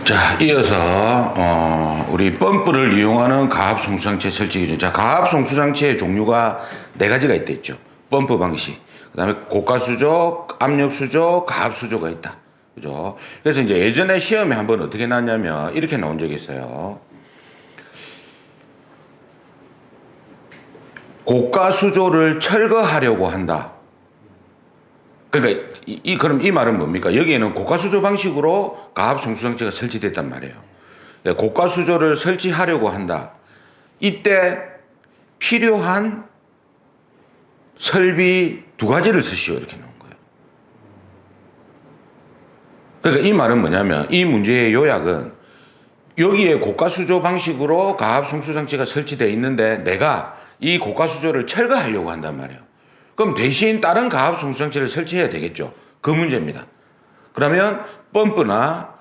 자, 이어서 우리 펌프를 이용하는 가압 송수장치 설치 기준. 자, 가압 송수장치의 종류가 네 가지가 있댔죠. 펌프 방식, 그다음에 고가 수조, 압력 수조, 가압 수조가 있다. 그죠? 그래서 이제 예전에 시험에 한번 어떻게 나왔냐면 이렇게 나온 적이 있어요. 고가 수조를 철거하려고 한다. 그러니까 그럼 이 말은 뭡니까? 여기에는 고가 수조 방식으로 가압 송수장치가 설치됐단 말이에요. 고가 수조를 설치하려고 한다. 이때 필요한 설비 두 가지를 쓰시오 이렇게 나온 거예요. 그러니까 이 말은 뭐냐면 이 문제의 요약은 여기에 고가 수조 방식으로 가압 송수장치가 설치되어 있는데 내가 이 고가 수조를 철거하려고 한단 말이에요. 그럼 대신 다른 가압 송수장치를 설치해야 되겠죠. 그 문제입니다. 그러면 펌프나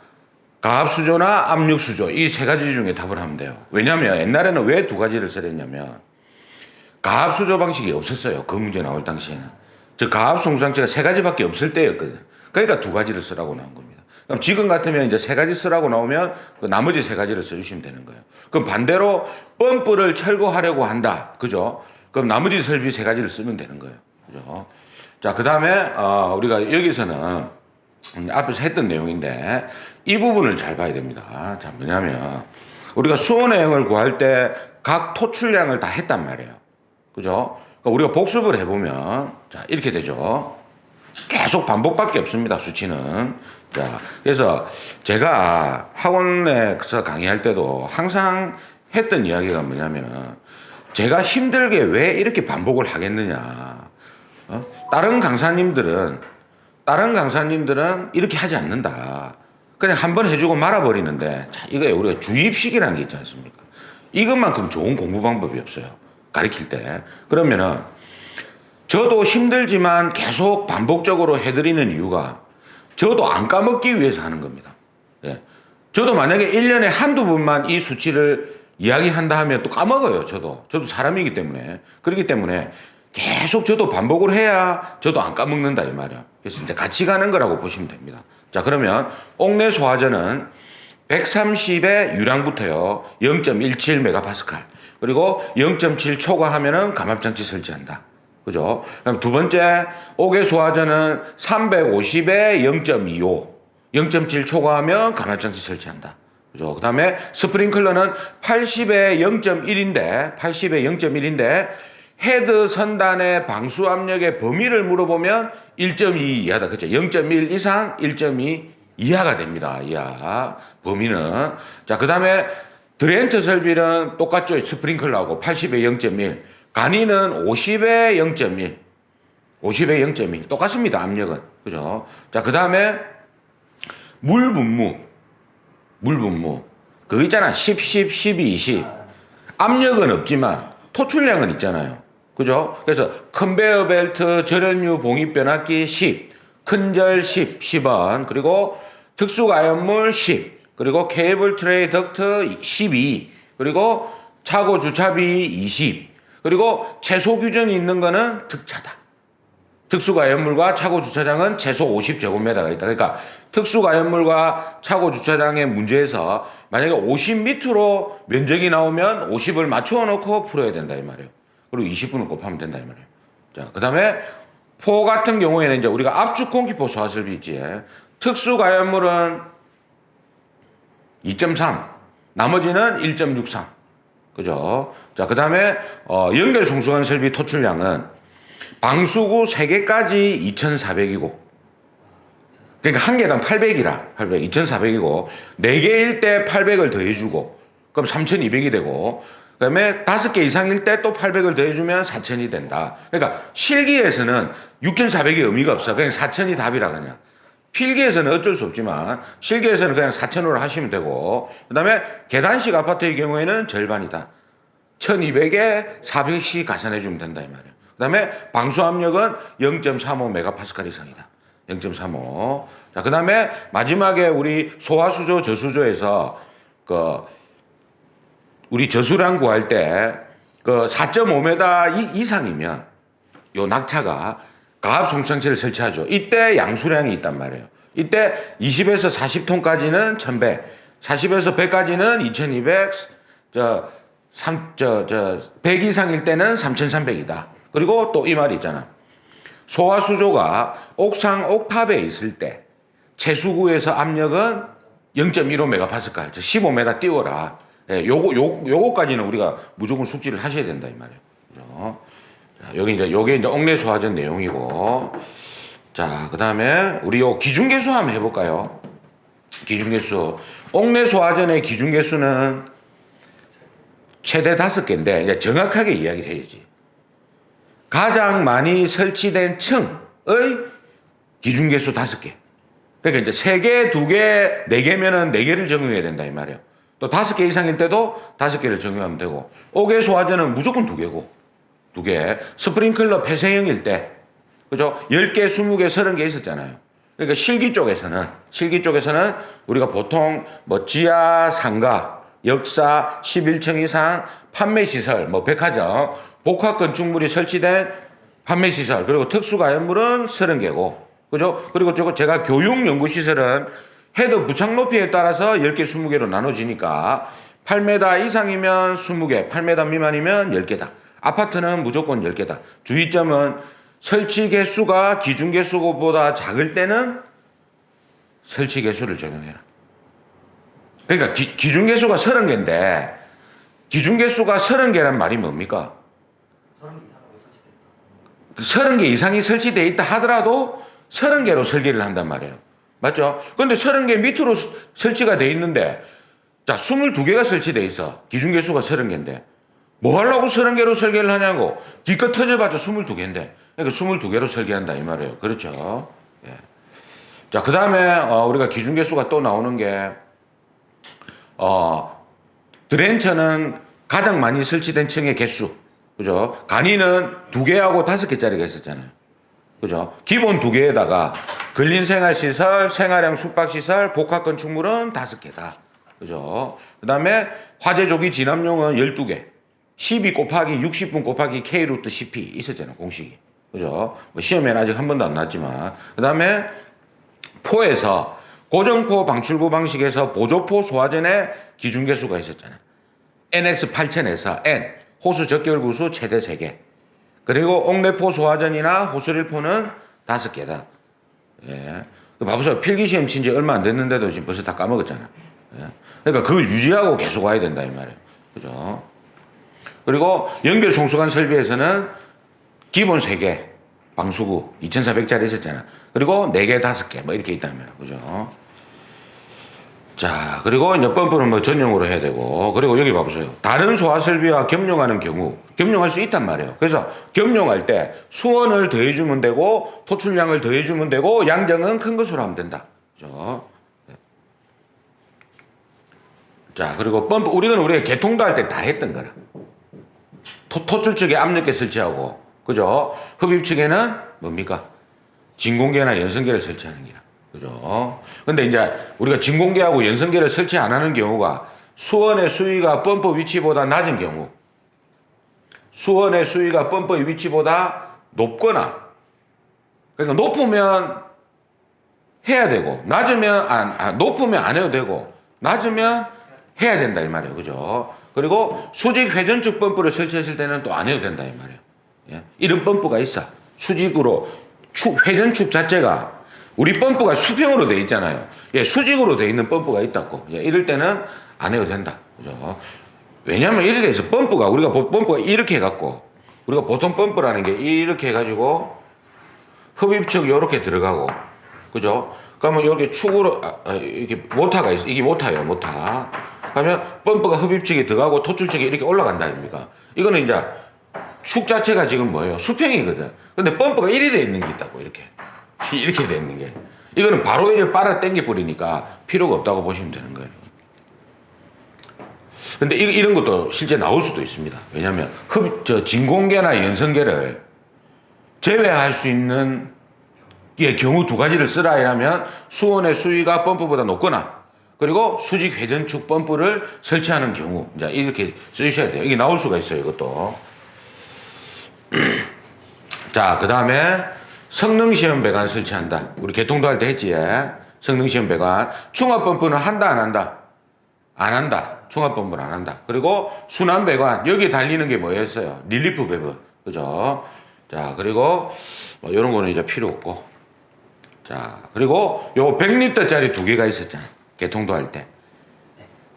가압 수조나 압력 수조 이 세 가지 중에 답을 하면 돼요. 왜냐하면 옛날에는 왜 두 가지를 써냈냐면 가압 수조 방식이 없었어요. 그 문제 나올 당시에는. 즉 가압 송수장치가 세 가지밖에 없을 때였거든요. 그러니까 두 가지를 쓰라고 나온 겁니다. 그럼 지금 같으면 이제 세 가지 쓰라고 나오면 그 나머지 세 가지를 써주시면 되는 거예요. 그럼 반대로 펌프를 철거하려고 한다. 그죠? 그럼 나머지 설비 세 가지를 쓰면 되는 거예요. 그죠? 자, 그 다음에, 우리가 여기서는 앞에서 했던 내용인데 이 부분을 잘 봐야 됩니다. 자, 뭐냐면 우리가 수온행을 구할 때 각 토출량을 다 했단 말이에요. 그죠? 그러니까 우리가 복습을 해보면 자, 이렇게 되죠. 계속 반복밖에 없습니다. 수치는. 자, 그래서 제가 학원에서 강의할 때도 항상 했던 이야기가 뭐냐면 제가 힘들게 왜 이렇게 반복을 하겠느냐. 다른 강사님들은 이렇게 하지 않는다. 그냥 한번 해주고 말아버리는데, 자, 이거에 우리가 주입식이라는 게 있지 않습니까? 이것만큼 좋은 공부 방법이 없어요. 가르칠 때. 그러면은, 저도 힘들지만 계속 반복적으로 해드리는 이유가 저도 안 까먹기 위해서 하는 겁니다. 예. 저도 만약에 1년에 한두 번만 이 수치를 이야기한다 하면 또 까먹어요. 저도 사람이기 때문에. 그렇기 때문에 계속 저도 반복을 해야 저도 안 까먹는다 이 말이야. 그래서 이제 같이 가는 거라고 보시면 됩니다. 자, 그러면 옥내 소화전은 130의 유량부터요 0.17메가파스칼 그리고 0.7 초과하면은 감압장치 설치한다. 그죠? 그럼 두 번째 옥외 소화전은 350에 0.25 0.7 초과하면 감압장치 설치한다. 그죠? 그 다음에 스프링클러는 80에 0.1인데 헤드 선단의 방수 압력의 범위를 물어보면 1.2 이하다. 그죠? 0.1 이상 1.2 이하가 됩니다. 이하. 범위는. 자, 그 다음에 드렌처 설비는 똑같죠. 스프링클러하고 80에 0.1. 간이는 50에 0.1. 50에 0.1. 똑같습니다. 압력은. 그죠? 자, 그 다음에 물 분무. 그거 있잖아. 10, 10, 12, 20. 압력은 없지만 토출량은 있잖아요. 그죠? 그래서 컨베어 벨트, 절연유 봉입 변압기 10, 큰절 10, 10원, 그리고 특수가연물 10, 그리고 케이블 트레이 덕트 12, 그리고 차고 주차비 20, 그리고 최소 규정이 있는 거는 특차다. 특수가연물과 차고 주차장은 최소 50제곱미터가 있다. 그러니까 특수가연물과 차고 주차장의 문제에서 만약에 50m로 면적이 나오면 50을 맞추어 놓고 풀어야 된다 이 말이에요. 그리고 20분을 곱하면 된다 이 말이에요. 자, 그다음에 포 같은 경우에는 이제 우리가 압축 공기포 소화설비 있지. 특수가연물은 2.3, 나머지는 1.63. 그죠? 자, 그다음에 연결 송수관 설비 토출량은 방수구 3개까지 2,400이고 그러니까 한 개당 800이라 2,400이고 4개일 때 800을 더해주고 그럼 3,200이 되고 그다음에 5개 이상일 때 또 800을 더해주면 4,000이 된다. 그러니까 실기에서는 6,400이 의미가 없어. 그냥 4,000이 답이라 그냥. 필기에서는 어쩔 수 없지만 실기에서는 그냥 4,000으로 하시면 되고 그다음에 계단식 아파트의 경우에는 절반이다. 1,200에 400씩 가산해주면 된다 이 말이에요. 그다음에 방수 압력은 0.35 메가파스칼 이상이다. 0.35. 자, 그다음에 마지막에 우리 소화수조, 저수조에서 우리 저수량 구할 때 4.5m 이상이면 요 낙차가 가압 송수장치를 설치하죠. 이때 양수량이 있단 말이에요. 이때 20에서 40톤까지는 1,100, 40에서 100까지는 2200, 100 이상일 때는 3300이다. 그리고 또 이 말이 있잖아. 소화수조가 옥상 옥탑에 있을 때 채수구에서 압력은 0.15메가파스칼, 15m 띄워라. 예, 요거까지는 우리가 무조건 숙지를 하셔야 된다 이 말이에요. 그죠? 자, 요게 이제 옥내 소화전 내용이고, 자, 그 다음에 우리 요 기준계수 한번 해볼까요? 기준계수. 옥내 소화전의 기준계수는 최대 5개인데, 이제 정확하게 이야기를 해야지. 가장 많이 설치된 층의 기준계수 5개. 그러니까 이제 3개, 2개, 4개면은 4개를 적용해야 된다 이 말이에요. 또 5개 이상일 때도 5개를 적용하면 되고, 옥외 소화전은 무조건 2개고, 2개. 스프링클러 폐쇄형일 때, 그죠? 10개, 20개, 30개 있었잖아요. 그러니까 실기 쪽에서는 우리가 보통 뭐 지하 상가, 역사, 11층 이상, 판매시설, 뭐 백화점, 복합 건축물이 설치된 판매시설, 그리고 특수가연물은 30개고, 그죠? 그리고 제가 교육연구시설은 헤드 부착 높이에 따라서 10개, 20개로 나눠지니까 8m 이상이면 20개, 8m 미만이면 10개다. 아파트는 무조건 10개다. 주의점은 설치 개수가 기준 개수보다 작을 때는 설치 개수를 적용해라. 그러니까 기준 개수가 30개인데 기준 개수가 30개란 말이 뭡니까? 30개 이상이 설치되어 있다 하더라도 30개로 설계를 한단 말이에요. 맞죠? 근데 30개 밑으로 설치가 돼 있는데, 자, 22개가 설치돼 있어. 기준 개수가 30개인데. 뭐 하려고 30개로 설계를 하냐고. 기껏 터져봤자 22개인데. 그러니까 22개로 설계한다, 이 말이에요. 그렇죠? 예. 자, 그 다음에, 우리가 기준 개수가 또 나오는 게, 드렌처는 가장 많이 설치된 층의 개수. 그죠? 간이는 2개하고 5개짜리가 있었잖아요. 그죠? 기본 2개에다가 근린생활시설, 생활형 숙박시설, 복합건축물은 5개다. 그죠? 그 다음에 화재조기 진압용은 12개. 12 곱하기 60분 곱하기 K 루트 CP 있었잖아요. 공식이. 그죠? 뭐 시험에는 아직 한 번도 안 나왔지만. 그 다음에 포에서 고정포 방출구 방식에서 보조포 소화전의 기준개수가 있었잖아요. NX 8000에서 N. 호수 적결 구수 최대 3개. 그리고 옥내포 소화전이나 호수릴포는 5개다. 예. 봐보세요. 필기시험 친 지 얼마 안 됐는데도 지금 벌써 다 까먹었잖아. 예. 그러니까 그걸 유지하고 계속 와야 된다, 이 말이에요. 그죠? 그리고 연결 송수관 설비에서는 기본 3개, 방수구 2400짜리 있었잖아. 그리고 4개, 5개, 뭐 이렇게 있다면. 그죠? 자, 그리고 이제 펌프는 뭐 전용으로 해야 되고, 그리고 여기 봐보세요. 다른 소화 설비와 겸용하는 경우, 겸용할 수 있단 말이에요. 그래서 겸용할 때 수원을 더해주면 되고, 토출량을 더해주면 되고, 양정은 큰 것으로 하면 된다. 그죠? 자, 그리고 펌프, 우리가 개통도 할 때 다 했던 거라. 토출 측에 압력계 설치하고, 그죠? 흡입 측에는 뭡니까? 진공계나 연선계를 설치하는 기라. 그죠? 근데 이제 우리가 진공계하고 연선계를 설치 안 하는 경우가 수원의 수위가 펌프 위치보다 낮은 경우, 수원의 수위가 펌프 위치보다 높거나, 그러니까 높으면 해야 되고, 낮으면, 높으면 안 해도 되고, 낮으면 해야 된다, 이 말이에요. 그죠? 그리고 수직 회전축 펌프를 설치했을 때는 또 안 해도 된다, 이 말이에요. 예? 이런 펌프가 있어. 수직으로, 회전축 자체가 우리 펌프가 수평으로 돼 있잖아요. 예, 수직으로 돼 있는 펌프가 있다고. 예, 이럴 때는 안 해도 된다. 그죠? 왜냐면 이렇게 해서 우리가 펌프가 이렇게 해갖고, 우리가 보통 펌프라는 게 이렇게 해가지고, 흡입축 요렇게 들어가고, 그죠? 그러면 여기 축으로, 이렇게 모터가 있어. 이게 모터예요, 모터. 그러면 펌프가 흡입축이 들어가고 토출축이 이렇게 올라간다, 아닙니까? 이거는 이제 축 자체가 지금 뭐예요? 수평이거든. 근데 펌프가 이리 돼 있는 게 있다고, 이렇게. 이렇게 돼 있는 게. 이거는 바로 이제 빨아 당겨 버리니까 필요가 없다고 보시면 되는 거예요. 근데 이런 것도 실제 나올 수도 있습니다. 왜냐하면 진공계나 연선계를 제외할 수 있는 경우 2가지를 쓰라 이라면 수온의 수위가 펌프보다 높거나, 그리고 수직 회전축 펌프를 설치하는 경우, 이제 이렇게 써주셔야 돼요. 이게 나올 수가 있어요, 이것도. 자, 그 다음에 성능시험 배관 설치한다. 우리 개통도 할 때 했지. 성능시험 배관. 충합 펌프는 한다, 안 한다? 안 한다. 충합펌프는 안 한다. 그리고 순환배관 여기에 달리는 게 뭐였어요? 릴리프 밸브. 그죠? 자, 그리고 뭐 이런 거는 이제 필요 없고. 자, 그리고 요 100리터짜리 두 개가 있었잖아. 개통도 할 때.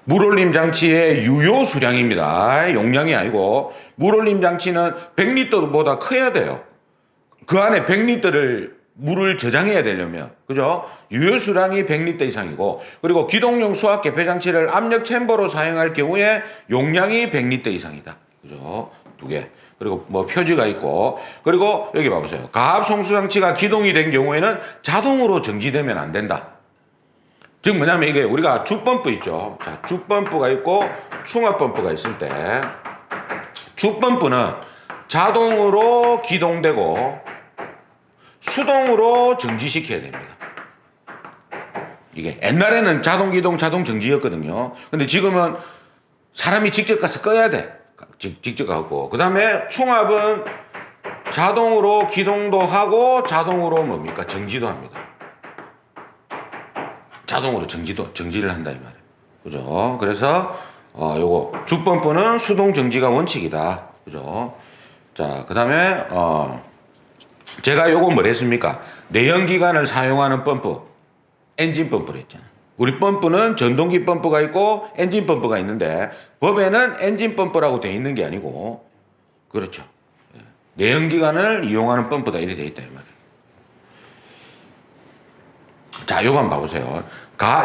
물올림 장치의 유효 수량입니다. 용량이 아니고 물올림 장치는 100리터보다 커야 돼요. 그 안에 100리터를 물을 저장해야 되려면 그죠? 유효 수량이 100리터 이상이고 그리고 기동용 수압 개폐 장치를 압력 챔버로 사용할 경우에 용량이 100리터 이상이다. 그죠? 두 개. 그리고 뭐 표지가 있고 그리고 여기 봐보세요. 가압 송수 장치가 기동이 된 경우에는 자동으로 정지되면 안 된다. 즉 뭐냐면 이게 우리가 죽펌프 있죠. 자, 죽펌프가 있고 충합펌프가 있을 때 죽펌프는 자동으로 기동되고 수동으로 정지시켜야 됩니다. 이게 옛날에는 자동 기동 자동 정지였거든요. 근데 지금은 사람이 직접 가서 꺼야 돼. 직접 가고 그 다음에 충합은 자동으로 기동도 하고 자동으로 뭡니까 정지도 합니다. 자동으로 정지를 한다 이 말이에요. 그죠? 그래서 요거 죽펌프는 수동 정지가 원칙이다. 그죠? 자, 그다음에 제가 요거 뭘 했습니까? 내연기관을 사용하는 펌프, 엔진 펌프를 했잖아요. 우리 펌프는 전동기 펌프가 있고 엔진 펌프가 있는데 법에는 엔진 펌프라고 돼 있는 게 아니고 그렇죠. 내연기관을 이용하는 펌프다 이렇게 돼 있다 이 말이에요. 자, 요거 한번 봐보세요.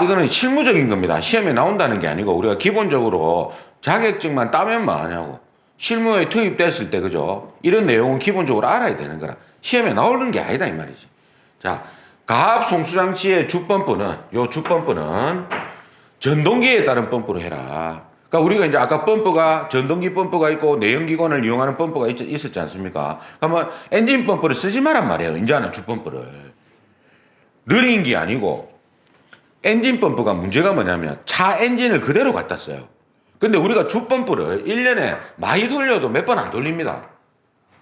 이거는 실무적인 겁니다. 시험에 나온다는 게 아니고 우리가 기본적으로 자격증만 따면 뭐하냐고. 실무에 투입됐을 때 그죠? 이런 내용은 기본적으로 알아야 되는 거라. 시험에 나오는 게 아니다 이 말이지. 자, 가압 송수장치의 주펌프는 요 주펌프는 전동기에 따른 펌프로 해라. 그러니까 우리가 이제 아까 펌프가 전동기 펌프가 있고 내연기관을 이용하는 펌프가 있었지 않습니까? 그러면 엔진 펌프를 쓰지 말란 말이에요. 이제는 주펌프를. 느린 게 아니고 엔진 펌프가 문제가 뭐냐면 차 엔진을 그대로 갖다 써요. 근데 우리가 주펌프를 1년에 많이 돌려도 몇 번 안 돌립니다.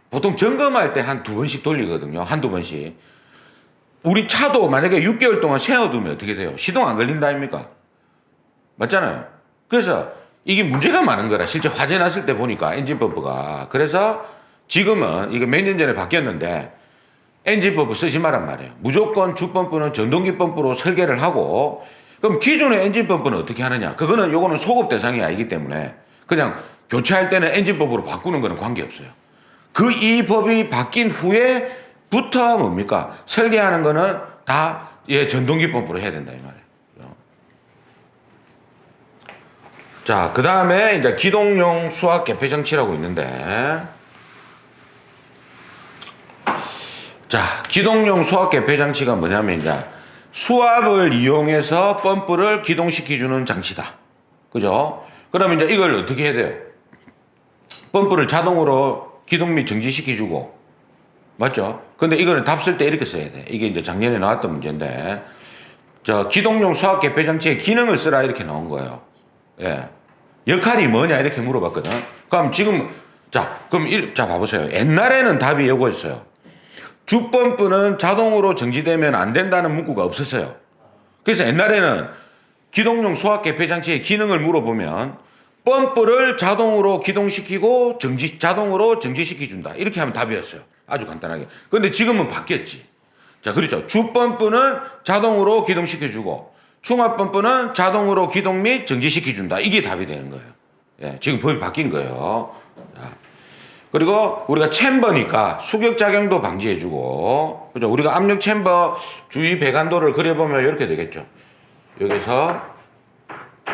보통 점검할 때 한 2번씩 돌리거든요. 한두 번씩. 우리 차도 만약에 6개월 동안 세워두면 어떻게 돼요? 시동 안 걸린다 아닙니까? 맞잖아요. 그래서 이게 문제가 많은 거라. 실제 화재 났을 때 보니까 엔진 펌프가. 그래서 지금은 이게 몇 년 전에 바뀌었는데 엔진 펌프 쓰지 말란 말이에요. 무조건 주펌프는 전동기 펌프로 설계를 하고 그럼 기존의 엔진 펌프는 어떻게 하느냐? 요거는 소급 대상이 아니기 때문에 그냥 교체할 때는 엔진 펌프로 바꾸는 거는 관계없어요. 이 법이 바뀐 후에부터 뭡니까? 설계하는 거는 다 전동기 펌프로 해야 된다 이 말이에요. 자, 그 다음에 이제 기동용 수압 개폐 장치라고 있는데 자, 기동용 수압 개폐 장치가 뭐냐면 이제 수압을 이용해서 펌프를 기동시켜주는 장치다. 그죠? 그러면 이제 이걸 어떻게 해야 돼요? 펌프를 자동으로 기동 및 정지시켜주고, 맞죠? 근데 이거는 답 쓸 때 이렇게 써야 돼. 이게 이제 작년에 나왔던 문제인데, 기동용 수압 개폐 장치의 기능을 쓰라 이렇게 나온 거예요. 예. 역할이 뭐냐 이렇게 물어봤거든. 그럼 지금, 그럼 봐보세요. 옛날에는 답이 이거였어요. 주펌프는 자동으로 정지되면 안 된다는 문구가 없었어요. 그래서 옛날에는 기동용 수압 개폐 장치의 기능을 물어보면 펌프를 자동으로 기동시키고 자동으로 정지시켜준다. 이렇게 하면 답이었어요. 아주 간단하게. 근데 지금은 바뀌었지. 자, 그렇죠. 주펌프는 자동으로 기동시켜주고 충합펌프는 자동으로 기동 및 정지시켜준다. 이게 답이 되는 거예요. 예, 지금 법이 바뀐 거예요. 자. 그리고 우리가 챔버니까 수격작용도 방지해주고, 그죠? 우리가 압력 챔버 주위 배관도를 그려보면 이렇게 되겠죠. 여기서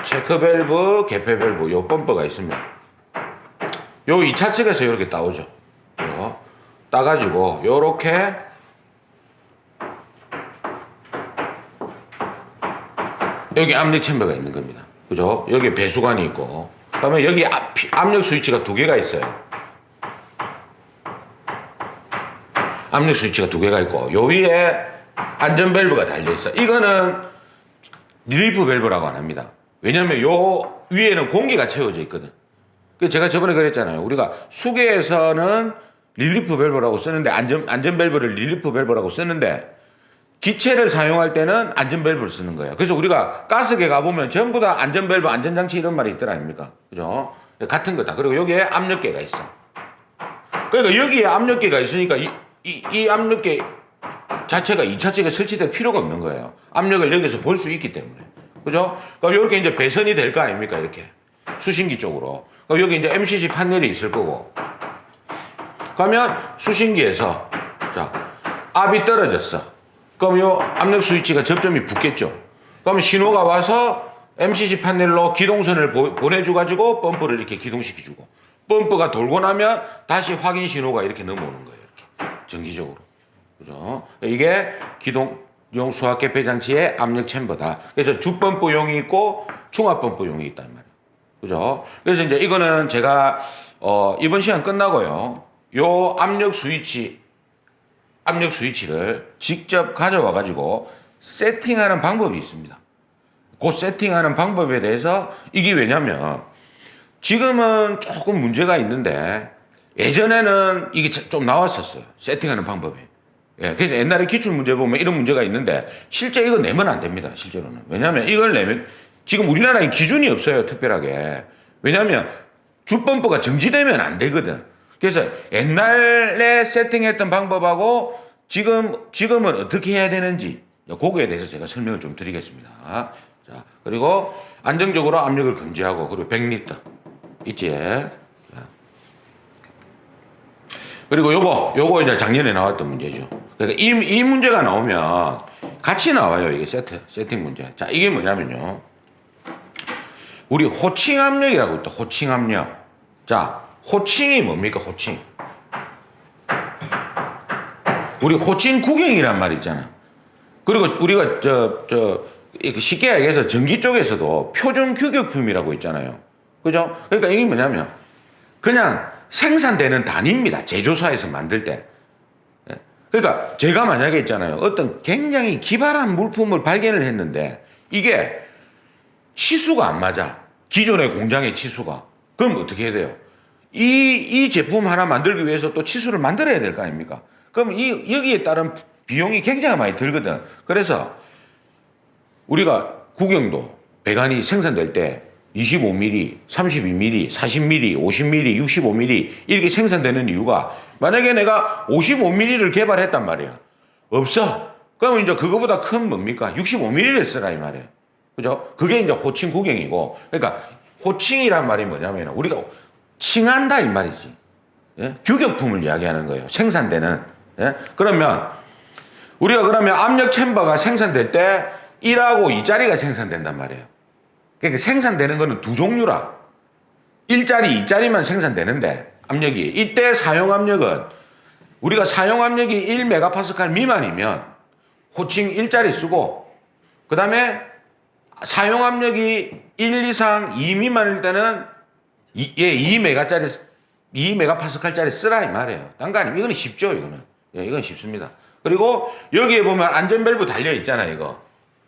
체크 밸브, 개폐 밸브, 요 펌프가 있으면, 요 2차 측에서 이렇게 따오죠. 따가지고, 요렇게, 여기 압력 챔버가 있는 겁니다. 그죠? 여기 배수관이 있고, 그 다음에 여기 압력 스위치가 2개가 있어요. 압력 스위치가 2개가 있고 요 위에 안전 밸브가 달려있어. 이거는 릴리프 밸브라고 안 합니다. 왜냐하면 요 위에는 공기가 채워져 있거든. 제가 저번에 그랬잖아요. 우리가 수계에서는 릴리프 밸브라고 쓰는데 안전 밸브를 릴리프 밸브라고 쓰는데 기체를 사용할 때는 안전밸브를 쓰는 거예요. 그래서 우리가 가스계 가보면 전부 다 안전밸브, 안전장치 이런 말이 있더라 아닙니까? 그죠? 같은 거다. 그리고 여기에 압력계가 있어. 그러니까 여기에 압력계가 있으니까 이 압력계 자체가 2차체가 설치될 필요가 없는 거예요. 압력을 여기서 볼 수 있기 때문에. 그죠? 그럼 이렇게 이제 배선이 될 거 아닙니까? 이렇게. 수신기 쪽으로. 그럼 여기 이제 MCC 판넬이 있을 거고. 그러면 수신기에서, 자, 압이 떨어졌어. 그럼 요 압력 스위치가 접점이 붙겠죠. 그러면 신호가 와서 MCC 판넬로 기동선을 보내줘가지고 펌프를 이렇게 기동시켜주고. 펌프가 돌고 나면 다시 확인 신호가 이렇게 넘어오는 거예요. 이렇게. 정기적으로. 그죠? 이게 기동용 수압계 배장치의 압력 챔버다. 그래서 주펌프용이 있고 중압펌프용이 있단 말이에요. 그죠? 그래서 이제 이거는 제가 이번 시간 끝나고요. 요 압력 스위치를 직접 가져와 가지고 세팅하는 방법이 있습니다. 그 세팅하는 방법에 대해서 이게 왜냐면 지금은 조금 문제가 있는데 예전에는 이게 좀 나왔었어요. 세팅하는 방법이. 예, 그래서 옛날에 기출 문제 보면 이런 문제가 있는데 실제 이거 내면 안 됩니다. 실제로는. 왜냐하면 이걸 내면 지금 우리나라에 기준이 없어요. 특별하게. 왜냐하면 주펌프가 정지되면 안 되거든. 그래서 옛날에 세팅했던 방법하고 지금은 어떻게 해야 되는지 그거에 대해서 제가 설명을 좀 드리겠습니다. 자, 그리고 안정적으로 압력을 금지하고 그리고 100리터 있지. 자. 그리고 요거 이제 작년에 나왔던 문제죠. 그러니까 이 문제가 나오면 같이 나와요. 이게 세팅 문제. 자, 이게 뭐냐면요. 우리 호칭 압력이라고 있다. 호칭 압력. 자, 호칭이 뭡니까? 호칭. 우리 호칭 구경이란 말 있잖아. 그리고 우리가 쉽게 얘기해서 전기 쪽에서도 표준 규격품이라고 있잖아요. 그죠? 그러니까 이게 뭐냐면 그냥 생산되는 단위입니다. 제조사에서 만들 때. 그러니까 제가 만약에 있잖아요. 어떤 굉장히 기발한 물품을 발견을 했는데 이게 치수가 안 맞아. 기존의 공장의 치수가. 그럼 어떻게 해야 돼요? 이 제품 하나 만들기 위해서 또 치수를 만들어야 될 거 아닙니까? 그럼 여기에 따른 비용이 굉장히 많이 들거든. 그래서 우리가 구경도 배관이 생산될 때 25mm, 32mm, 40mm, 50mm, 65mm 이렇게 생산되는 이유가 만약에 내가 55mm를 개발했단 말이야. 없어. 그러면 이제 그거보다 큰 뭡니까? 65mm를 쓰라 이 말이에요. 그죠? 그게 이제 호칭 구경이고. 그러니까 호칭이란 말이 뭐냐면 우리가 칭한다 이 말이지. 예? 규격품을 이야기하는 거예요. 생산되는. 예? 그러면 우리가 그러면 압력 챔버가 생산될 때 1하고 2짜리가 생산된단 말이에요. 그러니까 생산되는 거는 두 종류라. 1짜리, 2짜리만 생산되는데 압력이 이때 사용 압력은 우리가 사용 압력이 1메가파스칼 미만이면 호칭 1짜리 쓰고 그 다음에 사용 압력이 1 이상 2 미만일 때는 2메가파스칼짜리 쓰라 이 말이에요. 딴 거 아니면 이거는 쉽죠. 이건 쉽습니다. 그리고 여기에 보면 안전밸브 달려 있잖아요.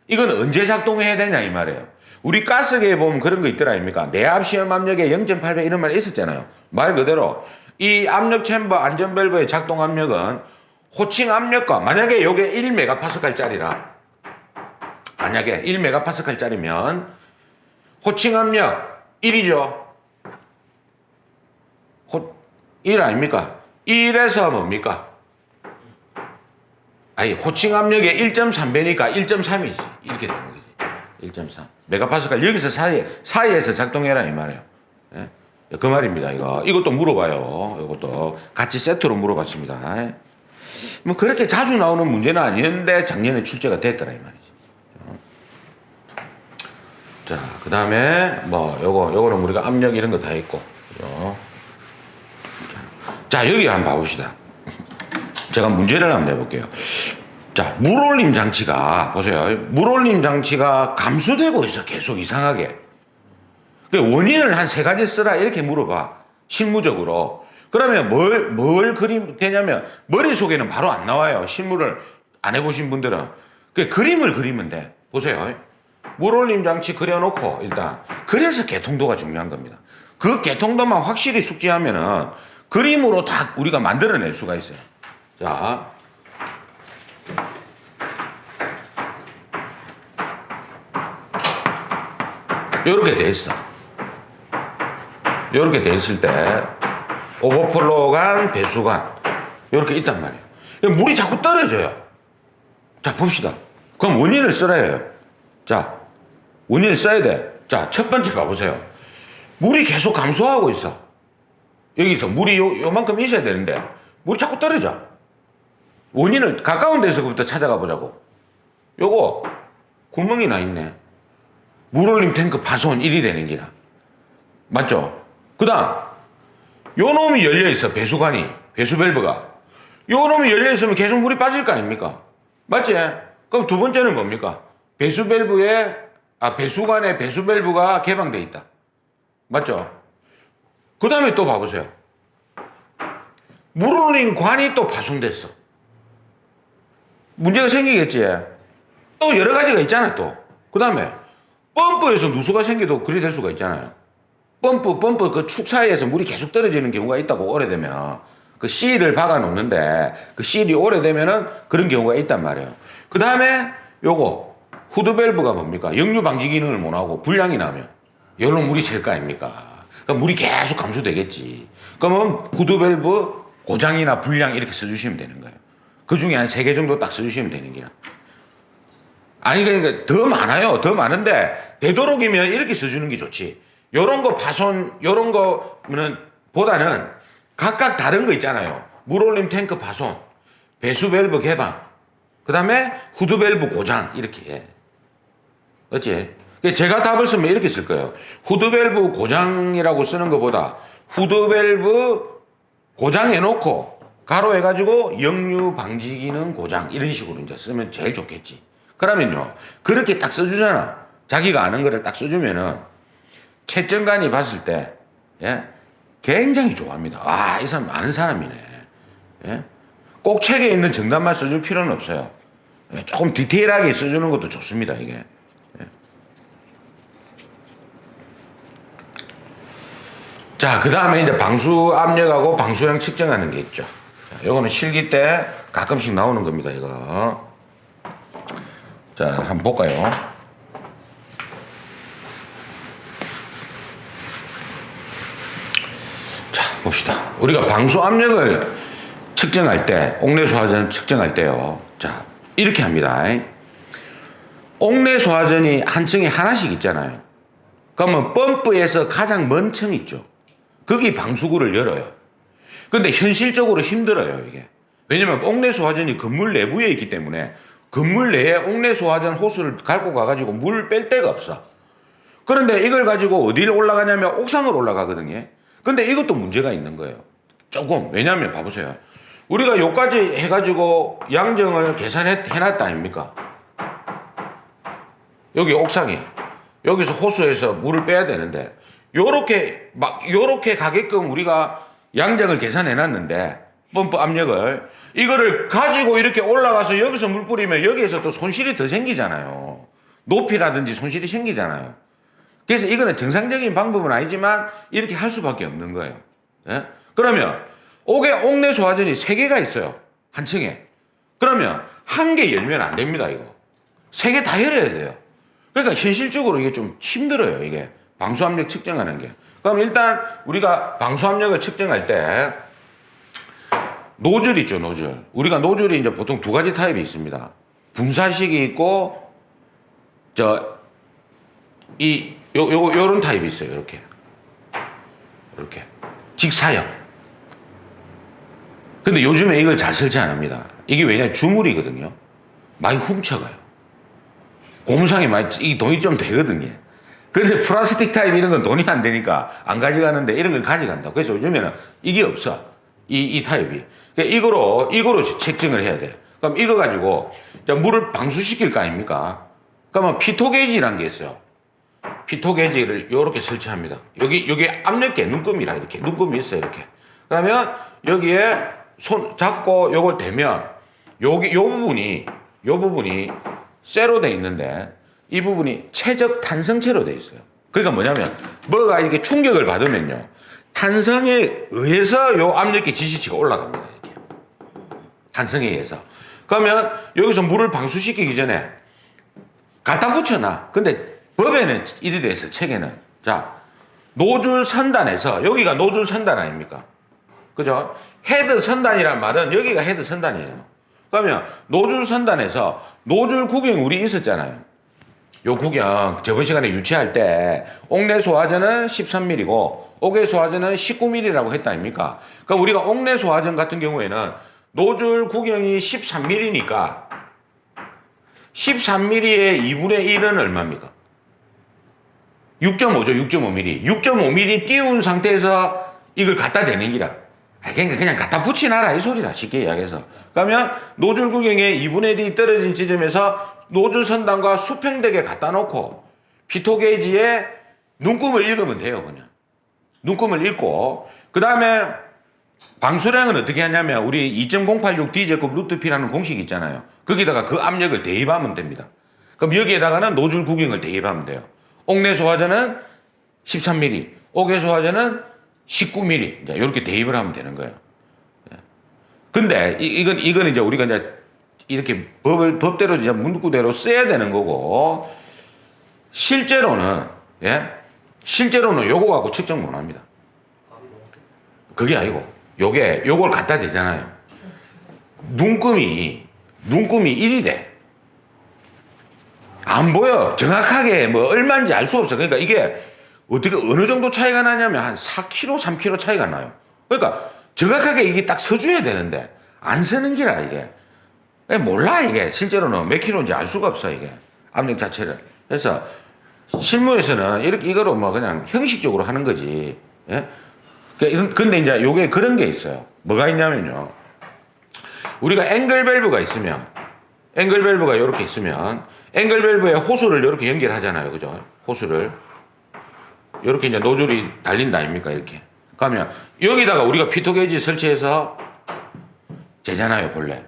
이건 언제 작동해야 되냐 이 말이에요. 우리 가스계에 보면 그런 거 있더라 아닙니까? 내압 시험 압력에 0.8배 이런 말이 있었잖아요. 말 그대로 이 압력 챔버 안전밸브의 작동 압력은 호칭 압력과 만약에 요게 1메가파스칼짜리라 만약에 1메가파스칼짜리면 호칭 압력 1이죠. 1 아닙니까? 1에서 뭡니까? 아니 호칭 압력의 1.3배니까 1.3이지. 이렇게 되는 거지. 1.3. 메가파스칼 여기서 사이에서 작동해라 이 말이에요. 예? 그 말입니다. 이것도 물어봐요. 이것도 같이 세트로 물어봤습니다. 뭐 그렇게 자주 나오는 문제는 아니었는데 작년에 출제가 됐더라 이 말이지. 자, 그 다음에 뭐 요거는 우리가 압력 이런 거 다 했고. 그죠? 자, 여기 한번 봐봅시다. 제가 문제를 한번 내볼게요. 자, 물올림 장치가 보세요. 물올림 장치가 감소되고 있어. 계속 이상하게. 원인을 한 3가지 쓰라 이렇게 물어봐. 실무적으로. 그러면 뭘 그림 되냐면 머릿속에는 바로 안 나와요. 실무를 안 해보신 분들은. 그림을 그리면 돼. 보세요. 물올림 장치 그려놓고 일단 그래서 개통도가 중요한 겁니다. 그 개통도만 확실히 숙지하면은 그림으로 다 우리가 만들어낼 수가 있어요. 자, 요렇게 돼 있어. 요렇게 돼 있을 때 오버플로우관, 배수관 요렇게 있단 말이에요. 물이 자꾸 떨어져요. 자, 봅시다. 그럼 원인을 써야 해요. 자, 원인을 써야 돼. 자, 첫 번째 봐보세요. 물이 계속 감소하고 있어. 여기서 물이 요만큼 있어야 되는데 물이 자꾸 떨어져. 원인을 가까운 데서부터 찾아가 보자고. 요거 구멍이 나 있네. 물올림 탱크 파손 1이 되는 기라. 맞죠? 그 다음 요 놈이 열려있어. 배수관이, 배수 밸브가. 요 놈이 열려있으면 계속 물이 빠질 거 아닙니까? 맞지? 그럼 두 번째는 뭡니까? 배수 밸브에 배수관에 배수 밸브가 개방돼 있다. 맞죠? 그 다음에 또 봐보세요. 물올림 관이 또 파손됐어. 문제가 생기겠지. 또 여러 가지가 있잖아 또. 그 다음에 펌프에서 누수가 생겨도 그리 될 수가 있잖아요. 펌프 그 축 사이에서 물이 계속 떨어지는 경우가 있다고. 오래되면 그 실을 박아 놓는데 그 실이 오래되면은 그런 경우가 있단 말이에요. 그 다음에 요거 후드 밸브가 뭡니까? 역류 방지 기능을 못 하고 불량이 나면 열로 물이 셀 거 아닙니까? 그러니까 물이 계속 감소되겠지. 그러면 후드 밸브 고장이나 불량 이렇게 써주시면 되는 거예요. 그 중에 한 3개 정도 딱 써주시면 되는 거야. 아니, 그러니까 더 많아요. 더 많은데 되도록이면 이렇게 써주는 게 좋지. 요런 거 파손, 요런 거는 보다는 각각 다른 거 있잖아요. 물올림 탱크 파손, 배수 밸브 개방, 그 다음에 후드 밸브 고장, 이렇게 해. 어찌? 제가 답을 쓰면 이렇게 쓸 거예요. 후드 밸브 고장이라고 쓰는 것보다 후드 밸브 고장해놓고 가로 해가지고 역류 방지 기능 고장 이런 식으로 이제 쓰면 제일 좋겠지. 그러면요, 그렇게 딱 써주잖아. 자기가 아는 거를 딱 써주면은 채점관이 봤을 때, 예? 굉장히 좋아합니다. 아, 이 사람 아는 사람이네. 예? 꼭 책에 있는 정답만 써줄 필요는 없어요. 예? 조금 디테일하게 써주는 것도 좋습니다, 이게. 예? 자, 그 다음에 이제 방수 압력하고 방수량 측정하는 게 있죠. 자, 요거는 실기 때 가끔씩 나오는 겁니다, 이거. 자, 한번 볼까요? 자, 봅시다. 우리가 방수 압력을 측정할 때, 옥내 소화전 측정할 때요. 자, 이렇게 합니다. 옥내 소화전이 한 층에 하나씩 있잖아요. 그러면 펌프에서 가장 먼 층 있죠. 거기 방수구를 열어요. 근데 현실적으로 힘들어요, 이게. 왜냐면 옥내 소화전이 건물 내부에 있기 때문에 건물 내에 옥내 소화전 호스를 갖고 가가지고 물 뺄 데가 없어. 그런데 이걸 가지고 어디를 올라가냐면 옥상으로 올라가거든요. 근데 이것도 문제가 있는 거예요. 조금. 왜냐면 봐보세요. 우리가 요까지 해가지고 양정을 계산해놨다 아닙니까? 여기 옥상에. 여기서 호수에서 물을 빼야 되는데 요렇게 가게끔 우리가 양정을 계산해놨는데 펌프 압력을 이거를 가지고 이렇게 올라가서 여기서 물 뿌리면 여기에서 또 손실이 더 생기잖아요. 높이라든지 손실이 생기잖아요. 그래서 이거는 정상적인 방법은 아니지만 이렇게 할 수밖에 없는 거예요. 예? 그러면 옥내 소화전이 3개가 있어요. 한 층에. 그러면 한 개 열면 안 됩니다, 이거. 3개 다 열어야 돼요. 그러니까 현실적으로 이게 좀 힘들어요, 이게. 방수압력 측정하는 게. 그럼 일단 우리가 방수압력을 측정할 때 노즐 있죠, 노즐. 우리가 노즐이 이제 보통 2가지 타입이 있습니다. 분사식이 있고, 요런 타입이 있어요, 이렇게. 이렇게. 직사형. 근데 요즘에 이걸 잘 설치 안 합니다. 이게 왜냐면 주물이거든요. 많이 훔쳐가요. 고무상이 이 돈이 좀 되거든요. 근데 플라스틱 타입 이런 건 돈이 안 되니까 안 가져가는데 이런 걸 가져간다. 그래서 요즘에는 이게 없어. 이 타입이. 그러니까 이거로 책정을 해야 돼. 그럼 이거 가지고 물을 방수시킬 거 아닙니까? 그러면 피토 게이지라는 게 있어요. 피토 게이지를 요렇게 설치합니다. 여기 압력계, 눈금이라 이렇게. 눈금이 있어요, 이렇게. 그러면 여기에 손 잡고 요걸 대면 요 부분이 쇠로 돼 있는데 이 부분이 최적 탄성체로 돼 있어요. 그러니까 뭐냐면 뭐가 이렇게 충격을 받으면요. 탄성에 의해서 요 압력계 지시치가 올라갑니다. 이렇게. 탄성에 의해서. 그러면 여기서 물을 방수시키기 전에 갖다 붙여놔. 근데 법에는 이리 돼 있어, 책에는. 자, 노즐 선단에서, 여기가 노즐 선단 아닙니까? 그죠? 헤드 선단이란 말은 여기가 헤드 선단이에요. 그러면 노즐 선단에서 노즐 구경 우리 있었잖아요. 요 구경 저번 시간에 유치할 때 옥내 소화전은 13mm고 옥외 소화전은 19mm라고 했다 아닙니까? 그러니까 우리가 옥내 소화전 같은 경우에는 노즐 구경이 13mm니까 13mm의 2분의 1은 얼마입니까? 6.5죠. 6.5mm. 6.5mm 띄운 상태에서 이걸 갖다 대는 기라. 그러니까 그냥 갖다 붙이놔라 이 소리라. 쉽게 이야기해서. 그러면 노즐 구경의 2분의 1이 떨어진 지점에서 노즐 선단과 수평되게 갖다 놓고 피토 게이지에 눈금을 읽으면 돼요. 그냥 눈금을 읽고 그 다음에 방수량은 어떻게 하냐면 우리 2.086D제곱 루트 P라는 공식이 있잖아요. 거기다가 그 압력을 대입하면 됩니다. 그럼 여기에다가는 노즐 구경을 대입하면 돼요. 옥내 소화전은 13mm, 옥외 소화전은 19mm. 이제 이렇게 대입을 하면 되는 거예요. 근데 이건 이제 우리가 이제 이렇게 법대로 이제 문구대로 써야 되는 거고 실제로는 실제로는 요거 갖고 측정 못 합니다. 그게 아니고 요걸 갖다 대잖아요. 눈금이 1이래. 안 보여. 정확하게 뭐 얼마인지 알 수 없어. 그러니까 이게 어떻게 어느 정도 차이가 나냐면 한 4kg, 3kg 차이가 나요. 그러니까 정확하게 이게 딱 서줘야 되는데 안 쓰는 기라 이게. 몰라 이게 실제로는 몇 킬로인지 알 수가 없어 이게 압력 자체를. 그래서 실무에서는 이거로 뭐 그냥 형식적으로 하는 거지. 예? 근데 이제 요게 그런 게 있어요. 뭐가 있냐면요. 우리가 앵글 밸브가 있으면 앵글 밸브가 이렇게 있으면 앵글 밸브에 호수를 이렇게 연결하잖아요. 그죠? 호수를 이렇게 이제 노즐이 달린다 아닙니까? 이렇게. 그러면 여기다가 우리가 피토 게이지 설치해서 재잖아요, 본래.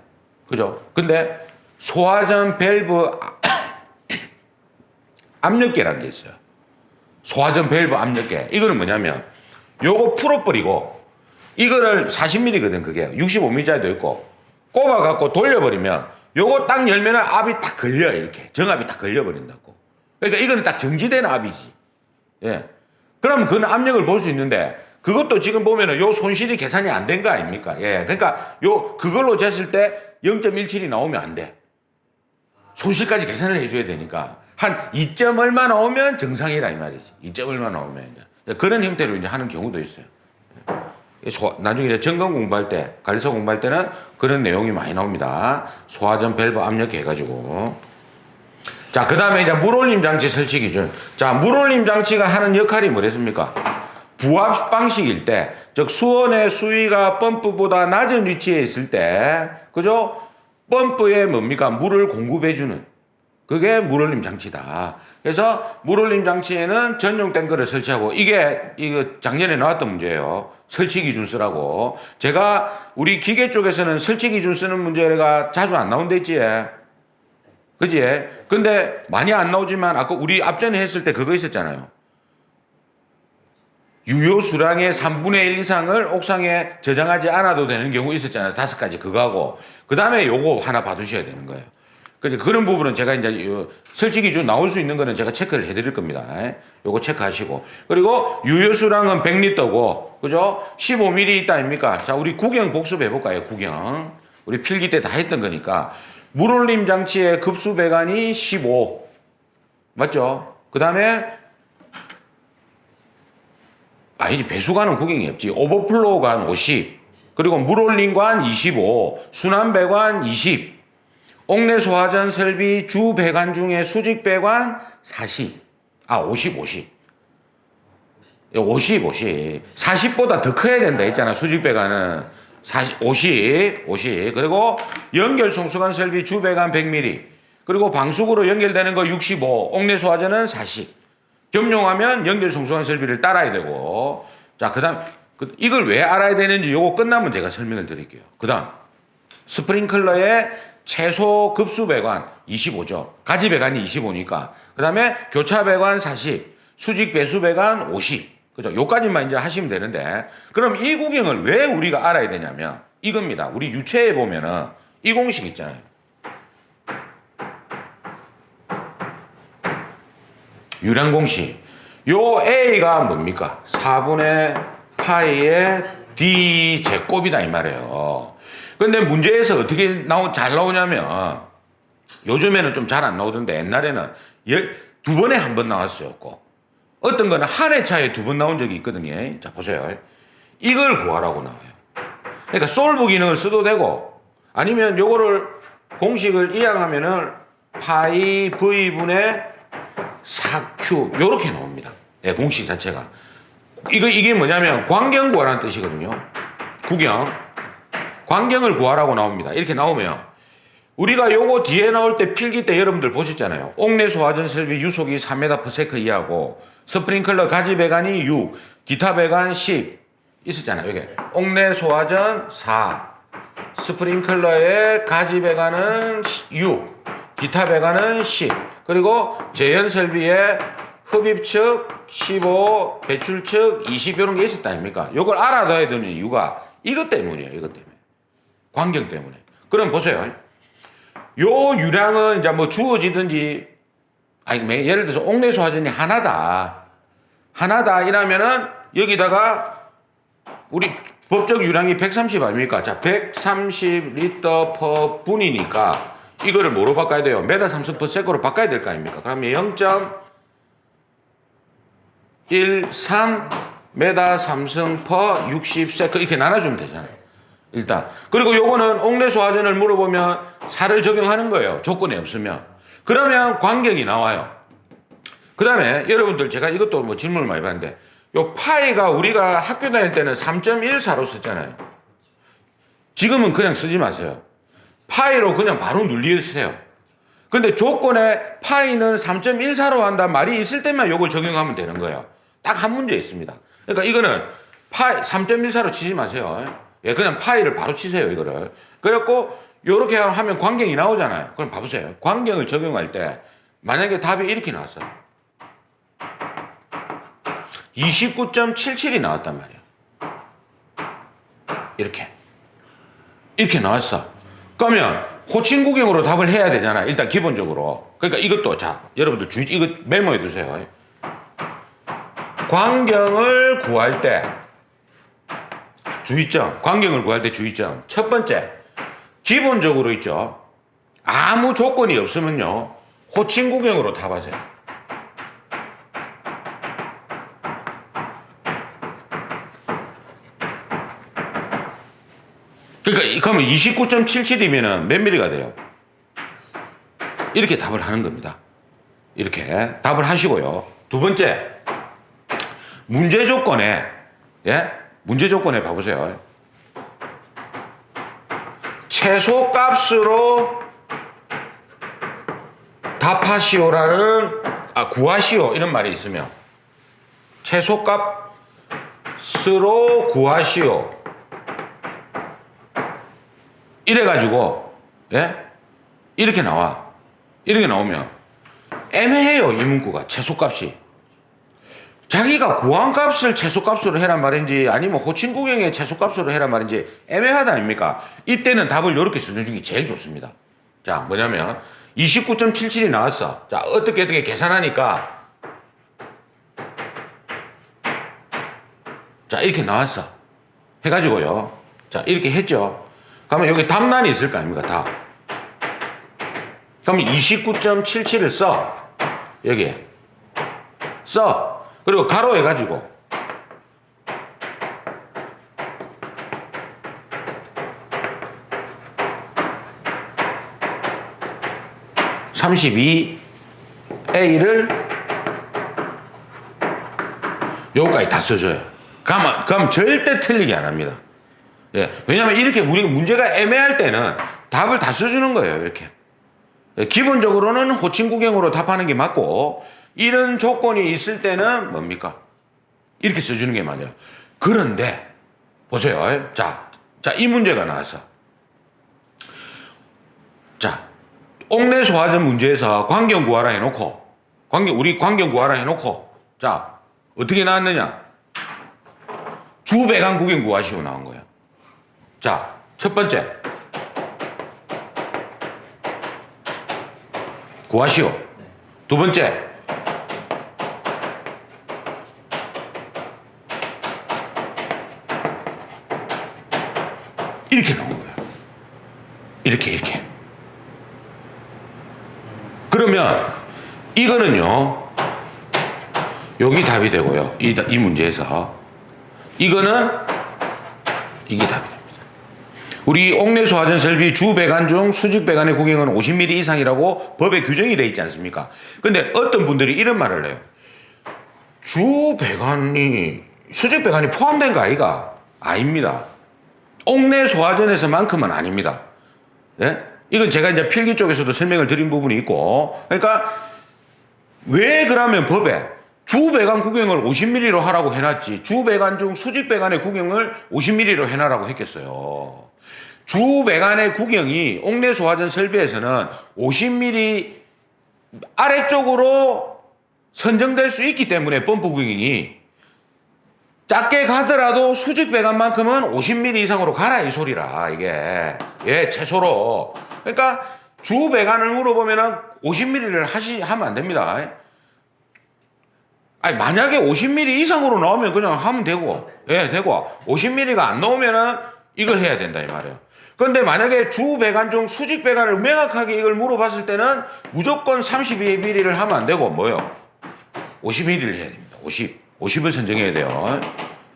그죠? 근데 소화전 밸브 압력계라는 게 있어요. 소화전 밸브 압력계. 이거는 뭐냐면 요거 풀어버리고 이거를 40mm거든 그게. 65mm짜리도 있고 꼽아갖고 돌려버리면 요거 딱 열면은 압이 딱 걸려 이렇게. 정압이 딱 걸려버린다고. 그러니까 이거는 딱 정지되는 압이지. 예. 그러면 그 압력을 볼 수 있는데 그것도 지금 보면은 요 손실이 계산이 안 된 거 아닙니까? 예. 그러니까 그걸로 쟀을 때 0.17이 나오면 안 돼. 손실까지 계산을 해줘야 되니까 한 2점 얼마 나오면 정상이라 이 말이지. 2점 얼마 나오면 이제 그런 형태로 이제 하는 경우도 있어요. 나중에 이제 점검 공부할 때, 관리사 공부할 때는 그런 내용이 많이 나옵니다. 소화전 밸브 압력계 해가지고. 자, 그 다음에 이제 물올림 장치 설치 기준. 자, 물올림 장치가 하는 역할이 뭐랬습니까? 부압 방식일 때, 즉 수온의 수위가 펌프보다 낮은 위치에 있을 때, 그죠? 펌프에 뭡니까? 물을 공급해주는 그게 물올림 장치다. 그래서 물올림 장치에는 전용 탱크를 설치하고 이거 작년에 나왔던 문제예요. 설치 기준 쓰라고. 제가 우리 기계 쪽에서는 설치 기준 쓰는 문제가 자주 안 나온 데 있지. 그지? 근데 많이 안 나오지만 아까 우리 앞전에 했을 때 그거 있었잖아요. 유효 수량의 3분의 1 이상을 옥상에 저장하지 않아도 되는 경우 있었잖아요. 5가지 그거하고. 그 다음에 요거 하나 받으셔야 되는 거예요. 그런 부분은 제가 이제 설치 기준 나올 수 있는 거는 제가 체크를 해드릴 겁니다. 요거 체크하시고. 그리고 유효 수량은 100리터고, 그죠? 15mm 있다 아닙니까? 자, 우리 구경 복습해 볼까요? 구경. 우리 필기 때 다 했던 거니까. 물올림 장치의 급수 배관이 15. 맞죠? 그 다음에 아니지, 배수관은 구경이 없지. 오버플로우관 50. 그리고 물올림관 25. 순환배관 20. 옥내 소화전 설비 주 배관 중에 수직 배관 40. 50. 40보다 더 커야 된다 했잖아. 수직 배관은 50. 그리고 연결 송수관 설비 주 배관 100mm. 그리고 방수구로 연결되는 거 65. 옥내 소화전은 40. 겸용하면 연결 송수관 설비를 따라야 되고. 자, 그다음 이걸 왜 알아야 되는지 요거 끝나면 제가 설명을 드릴게요. 그다음 스프링클러의 최소 급수 배관 25죠. 가지 배관이 25니까. 그다음에 교차 배관 40, 수직 배수 배관 50. 그죠? 요까지만 이제 하시면 되는데, 그럼 이 구경을 왜 우리가 알아야 되냐면 이겁니다. 우리 유체에 보면은 이 공식 있잖아요. 유량 공식. 요 A가 뭡니까? 4분의 파이의 D 제곱이다 이 말이에요. 근데 문제에서 어떻게 잘 나오냐면 요즘에는 좀 잘 안 나오던데 옛날에는 2번에 한 번 나왔어요. 꼭. 어떤 거는 한 해 차에 2번 나온 적이 있거든요. 자 보세요. 이걸 구하라고 나와요. 그러니까 솔브 기능을 써도 되고 아니면 요거를 공식을 이항하면은 파이 V분의 4Q 요렇게 나옵니다. 예, 공식 자체가. 이게 뭐냐면 광경 구하라는 뜻이거든요. 구경. 광경을 구하라고 나옵니다. 이렇게 나오면 우리가 요거 뒤에 나올 때 필기 때 여러분들 보셨잖아요. 옥내 소화전 설비 유속이 3m/s 이하고 스프링클러 가지 배관이 6, 기타 배관 10 있었잖아요. 여기 옥내 소화전 4, 스프링클러의 가지 배관은 6, 기타 배관은 10, 그리고 재현 설비의 흡입측 15, 배출측 20 이런 게 있었다 아닙니까? 요걸 알아둬야 되는 이유가 이것 때문이에요. 이것 때문에. 광경 때문에. 그럼 보세요. 요 유량은 이제 뭐 주어지든지 아니 예를 들어서 옥내 소화전이 하나다 이러면은 여기다가 우리 법적 유량이 130 아닙니까? 자, 130리터 퍼 분이니까 이거를 뭐로 바꿔야 돼요? 메다 삼성 퍼 세코로 바꿔야 될 거 아닙니까? 그러면 0.13 메다 삼성 퍼 60 세코 이렇게 나눠주면 되잖아요. 일단. 그리고 요거는 옥내 소화전을 물어보면 4를 적용하는 거예요. 조건이 없으면. 그러면 광경이 나와요. 그 다음에 여러분들 제가 이것도 뭐 질문을 많이 받는데 요 파이가 우리가 학교 다닐 때는 3.14로 썼잖아요. 지금은 그냥 쓰지 마세요. 파이로 그냥 바로 눌리세요. 근데 조건에 파이는 3.14로 한다 말이 있을 때만 요걸 적용하면 되는 거예요. 딱 한 문제 있습니다. 그러니까 이거는 파이 3.14로 치지 마세요. 예, 그냥 파이를 바로 치세요, 이거를. 그래갖고, 요렇게 하면 광경이 나오잖아요. 그럼 봐보세요. 광경을 적용할 때, 만약에 답이 이렇게 나왔어요. 29.77이 나왔단 말이에요. 이렇게 나왔어. 그러면, 호칭구경으로 답을 해야 되잖아. 일단 기본적으로. 그러니까 이것도, 자, 여러분들 이거 메모해 두세요. 광경을 구할 때, 주의점, 광경을 구할 때 주의점. 첫 번째, 기본적으로 있죠. 아무 조건이 없으면요. 호칭구경으로 답하세요. 그러니까 그러면 29.77이면은 몇 미리가 돼요? 이렇게 답을 하는 겁니다. 이렇게 답을 하시고요. 두 번째, 문제 조건에 문제 조건에 봐보세요. 최소값으로 답하시오라는 구하시오 이런 말이 있으면 최소값으로 구하시오 이래가지고 이렇게 나와. 이렇게 나오면 애매해요. 이 문구가 최소값이. 자기가 구한 값을 최소값으로 해란 말인지 아니면 호칭구경의 최소값으로 해란 말인지 애매하다 아닙니까? 이때는 답을 이렇게 써주는 게 제일 좋습니다. 자, 뭐냐면 29.77이 나왔어. 자, 어떻게 계산하니까 자, 이렇게 나왔어. 해가지고요. 자, 이렇게 했죠. 그러면 여기 답란이 있을 거 아닙니까? 답. 그러면 29.77을 써. 여기에. 써. 그리고 가로 해가지고 32A를 요거까지 다 써줘요. 그럼 절대 틀리게 안 합니다. 예, 왜냐하면 이렇게 우리가 문제가 애매할 때는 답을 다 써주는 거예요. 이렇게. 기본적으로는 호칭구경으로 답하는 게 맞고 이런 조건이 있을 때는 뭡니까? 이렇게 써주는 게 맞아요. 그런데 보세요. 자, 이 문제가 나왔어. 자, 옥내 소화전 문제에서 광경 구하라 해놓고 우리 광경 구하라 해놓고 자, 어떻게 나왔느냐? 주배관 구경 구하시오 나온 거예요. 자, 첫 번째 구하시오. 두 번째 이렇게 나온 거예요. 이렇게. 그러면 이거는요, 여기 답이 되고요. 이 문제에서 이거는 이게 답이 됩니다. 우리 옥내 소화전 설비 주 배관 중 수직 배관의 구경은 50mm 이상이라고 법에 규정이 되어 있지 않습니까? 근데 어떤 분들이 이런 말을 해요. 주 배관이 수직 배관이 포함된 거 아이가? 아닙니다. 옥내 소화전에서만큼은 아닙니다. 예? 이건 제가 이제 필기 쪽에서도 설명을 드린 부분이 있고, 그러니까 왜 그러면 법에 주 배관 구경을 50mm로 하라고 해놨지 주 배관 중 수직 배관의 구경을 50mm로 해놔라고 했겠어요. 주 배관의 구경이 옥내 소화전 설비에서는 50mm 아래쪽으로 선정될 수 있기 때문에 펌프 구경이 작게 가더라도 수직 배관만큼은 50mm 이상으로 가라 이 소리라 이게. 예, 최소로. 그러니까 주 배관을 물어보면은 50mm를 하면 안 됩니다. 아니 만약에 50mm 이상으로 나오면 그냥 하면 되고, 예, 되고 50mm가 안 나오면은 이걸 해야 된다 이 말이에요. 그런데 만약에 주 배관 중 수직 배관을 명확하게 이걸 물어봤을 때는 무조건 32mm를 하면 안 되고 뭐요? 50mm를 해야 됩니다. 50을 선정해야 돼요.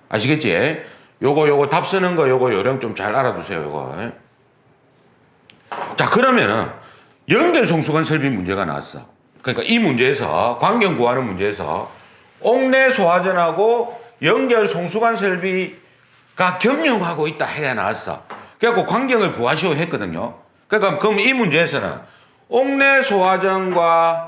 아시겠지? 요거 답 쓰는 거 요거 요령 좀 잘 알아두세요. 요거. 자, 그러면은 연결 송수관 설비 문제가 나왔어. 그러니까 이 문제에서 광경 구하는 문제에서 옥내 소화전하고 연결 송수관 설비가 겸용하고 있다 해야 나왔어. 그래갖고 광경을 구하시오 했거든요. 그러니까 그럼 이 문제에서는 옥내 소화전과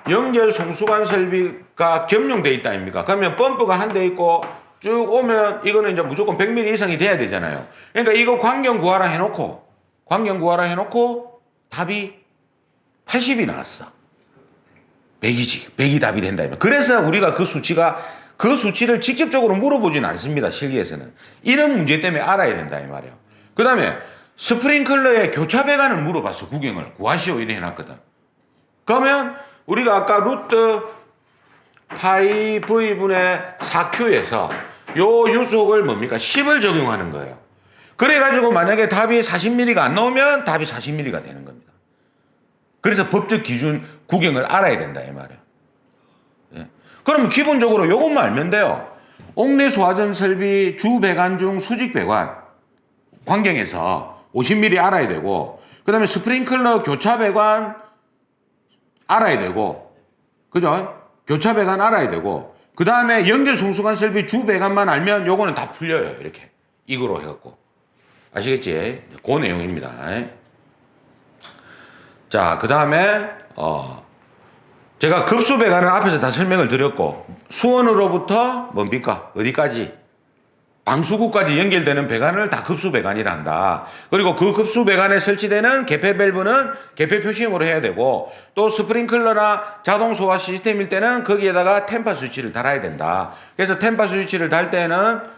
연결 송수관 설비가 겸용돼 있다 아닙니까? 그러면 펌프가 한 대 있고 쭉 오면 이거는 이제 무조건 100mm 이상이 돼야 되잖아요. 그러니까 이거 광경 구하라 해놓고 답이 80이 나왔어. 100이지. 100이 답이 된다. 그래서 우리가 그 수치를 직접적으로 물어보진 않습니다. 실기에서는. 이런 문제 때문에 알아야 된다 이 말이에요. 그 다음에 스프링클러의 교차 배관을 물어봤어. 구경을 구하시오 이래 해놨거든. 그러면 우리가 아까 루트 파이 V분의 4Q에서 요 유속을 뭡니까? 10을 적용하는 거예요. 그래가지고 만약에 답이 40mm가 안 나오면 답이 40mm가 되는 겁니다. 그래서 법적 기준 구경을 알아야 된다 이 말이에요. 예. 그러면 기본적으로 요것만 알면 돼요. 옥내 소화전 설비 주 배관 중 수직 배관 광경에서 50mm 알아야 되고, 그 다음에 스프링클러 교차 배관 알아야 되고, 그죠? 교차 배관 알아야 되고, 그 다음에 연결 송수관 설비 주 배관만 알면 요거는 다 풀려요. 이렇게 이거로 해갖고. 아시겠지? 그 내용입니다. 자, 그 다음에 제가 급수 배관은 앞에서 다 설명을 드렸고, 수원으로부터 뭡니까? 어디까지? 방수구까지 연결되는 배관을 다 급수 배관이라 한다. 그리고 그 급수 배관에 설치되는 개폐 밸브는 개폐 표시형으로 해야 되고, 또 스프링클러나 자동 소화 시스템일 때는 거기에다가 템파 스위치를 달아야 된다. 그래서 템파 스위치를 달 때는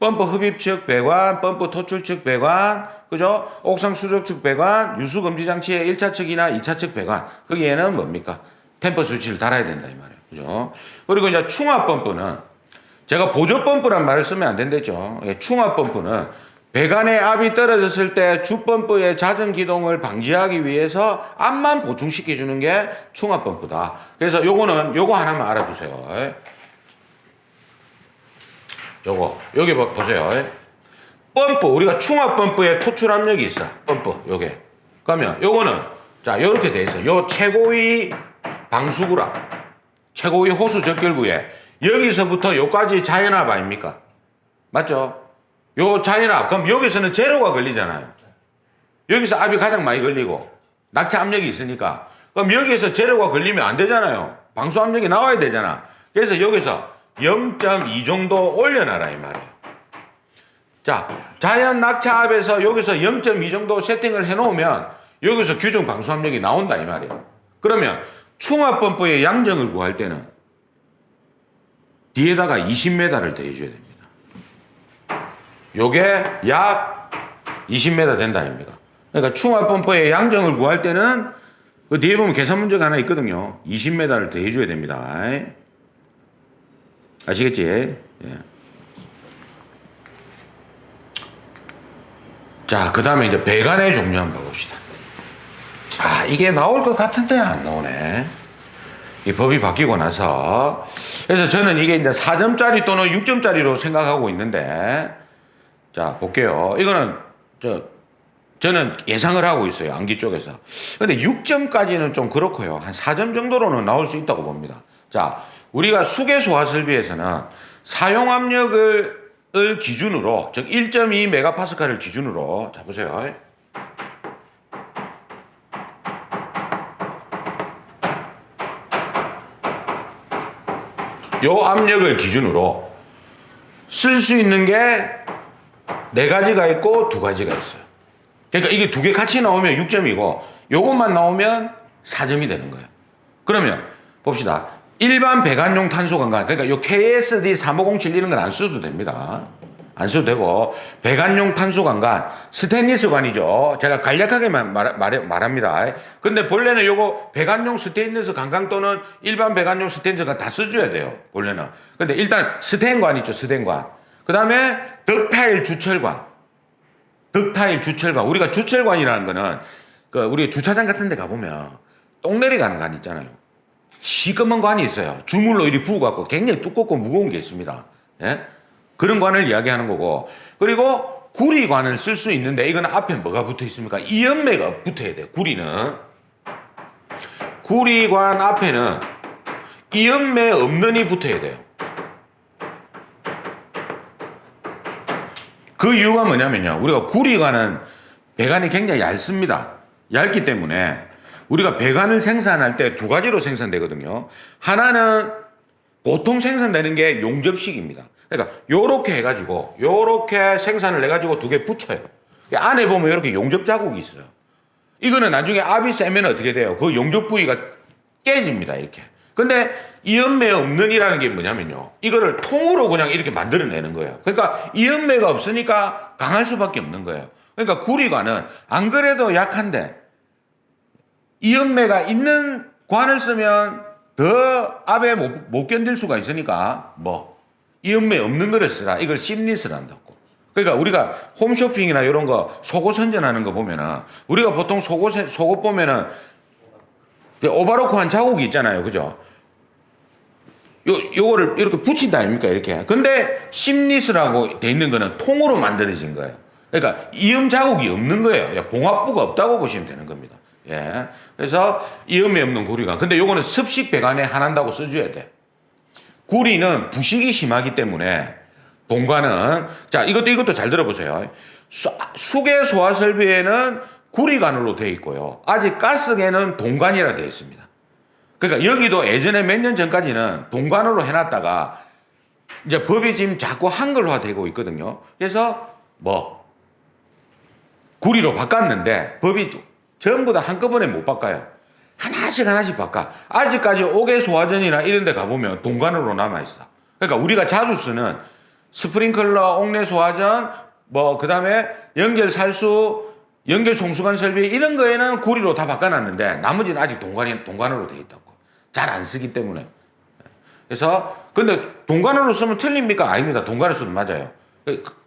펌프 흡입 측 배관, 펌프 토출 측 배관, 그죠? 옥상 수적 측 배관, 유수 금지 장치의 1차 측이나 2차 측 배관. 거기에는 뭡니까? 템퍼 스위치를 달아야 된다 이 말이에요. 그죠? 그리고 이제 충압 펌프는 제가 보조 펌프란 말을 쓰면 안 된다죠. 충압 펌프는 배관의 압이 떨어졌을 때 주 펌프의 자전 기동을 방지하기 위해서 압만 보충시켜 주는 게 충압 펌프다. 그래서 요거 하나만 알아두세요. 여기 보세요. 펌프, 우리가 충압 펌프에 토출 압력이 있어. 펌프, 요게. 그러면 요거는, 자, 요렇게 돼 있어요. 요 최고위 방수구라. 최고위 호수 적결구에 여기서부터 요까지 자연압 아닙니까? 맞죠? 요 자연압. 그럼 여기서는 제로가 걸리잖아요. 여기서 압이 가장 많이 걸리고, 낙차 압력이 있으니까. 그럼 여기에서 제로가 걸리면 안 되잖아요. 방수 압력이 나와야 되잖아. 그래서 여기서 0.2 정도 올려놔라 이 말이에요. 자, 자연 낙차압에서 여기서 0.2 정도 세팅을 해놓으면 여기서 규정 방수 압력이 나온다 이 말이에요. 그러면 충압 펌프의 양정을 구할 때는 뒤에다가 20m를 더해줘야 됩니다. 요게 약 20m 된다 아닙니까? 그러니까 충압 펌프의 양정을 구할 때는 그 뒤에 보면 계산 문제가 하나 있거든요. 20m를 더해줘야 됩니다. 아시겠지? 예. 자, 그 다음에 이제 배관의 종류 한번 봅시다. 아, 이게 나올 것 같은데 안 나오네. 이 법이 바뀌고 나서. 그래서 저는 이게 이제 4점짜리 또는 6점짜리로 생각하고 있는데, 자, 볼게요. 이거는, 저는 예상을 하고 있어요. 암기 쪽에서. 근데 6점까지는 좀 그렇고요. 한 4점 정도로는 나올 수 있다고 봅니다. 자, 우리가 수계 소화 설비에서는 사용 압력을 기준으로, 즉 1.2 메가파스칼을 기준으로, 자, 보세요. 요 압력을 기준으로 쓸 수 있는 게 4가지가 있고 2가지가 있어요. 그러니까 이게 2개 같이 나오면 6점이고 요것만 나오면 4점이 되는 거예요. 그러면 봅시다. 일반 배관용 탄소관관, 그러니까 요 KSD 3507 이런 건 안 써도 됩니다. 안 써도 되고, 배관용 탄소관관, 스테인리스관이죠. 제가 간략하게만 말합니다. 근데 본래는 요거 배관용 스테인리스 관관 또는 일반 배관용 스테인리스관 다 써줘야 돼요. 본래는. 근데 일단 스테인관 있죠. 스테인관. 그 다음에 덕타일 주철관. 덕타일 주철관. 우리가 주철관이라는 거는 우리 주차장 같은 데 가보면 똥 내려가는 관 있잖아요. 시꺼먼 관이 있어요. 주물로 이리 부어갖고 굉장히 두껍고 무거운 게 있습니다. 예? 그런 관을 이야기하는 거고. 그리고 구리관을 쓸 수 있는데 이건 앞에 뭐가 붙어 있습니까? 이연매가 붙어야 돼요. 구리는. 구리관 앞에는 이연매 없는이 붙어야 돼요. 그 이유가 뭐냐면요. 우리가 구리관은 배관이 굉장히 얇습니다. 얇기 때문에 우리가 배관을 생산할 때 2가지로 생산되거든요. 하나는 보통 생산되는 게 용접식입니다. 그러니까 요렇게 해가지고 요렇게 생산을 해가지고 2개 붙여요. 안에 보면 이렇게 용접 자국이 있어요. 이거는 나중에 압이 세면 어떻게 돼요? 그 용접 부위가 깨집니다. 이렇게. 근데 이연매 없는이라는 게 뭐냐면요. 이거를 통으로 그냥 이렇게 만들어내는 거예요. 그러니까 이연매가 없으니까 강할 수밖에 없는 거예요. 그러니까 구리관은 안 그래도 약한데 이연매가 있는 관을 쓰면 더 압에 못 견딜 수가 있으니까 이연매 없는 거를 쓰라. 이걸 심리스를 한다고. 그러니까 우리가 홈쇼핑이나 이런 거 속옷 선전하는 거 보면은 우리가 보통 속옷 보면은 오바로크 한 자국이 있잖아요. 그죠? 요거를 이렇게 붙인다 아닙니까? 이렇게. 근데 심리스라고 돼 있는 거는 통으로 만들어진 거예요. 그러니까 이음 자국이 없는 거예요. 봉합부가 없다고 보시면 되는 겁니다. 예. 그래서 이음이 없는 구리관. 근데 요거는 습식 배관에 한한다고 써줘야 돼. 구리는 부식이 심하기 때문에 동관은, 자, 이것도 잘 들어보세요. 수계 소화 설비에는 구리관으로 되어 있고요. 아직 가스계는 동관이라 되어 있습니다. 그러니까 여기도 예전에 몇 년 전까지는 동관으로 해놨다가 이제 법이 지금 자꾸 한글화 되고 있거든요. 그래서 구리로 바꿨는데 법이 전부 다 한꺼번에 못 바꿔요. 하나씩 바꿔. 아직까지 옥외 소화전이나 이런 데 가보면 동관으로 남아있어. 그러니까 우리가 자주 쓰는 스프링클러, 옥내 소화전, 그 다음에 연결 살수, 연결 총수관 설비 이런 거에는 구리로 다 바꿔놨는데 나머지는 아직 동관으로 되어 있다고. 잘 안 쓰기 때문에. 그래서 근데 동관으로 쓰면 틀립니까? 아닙니다. 동관으로 써도 맞아요.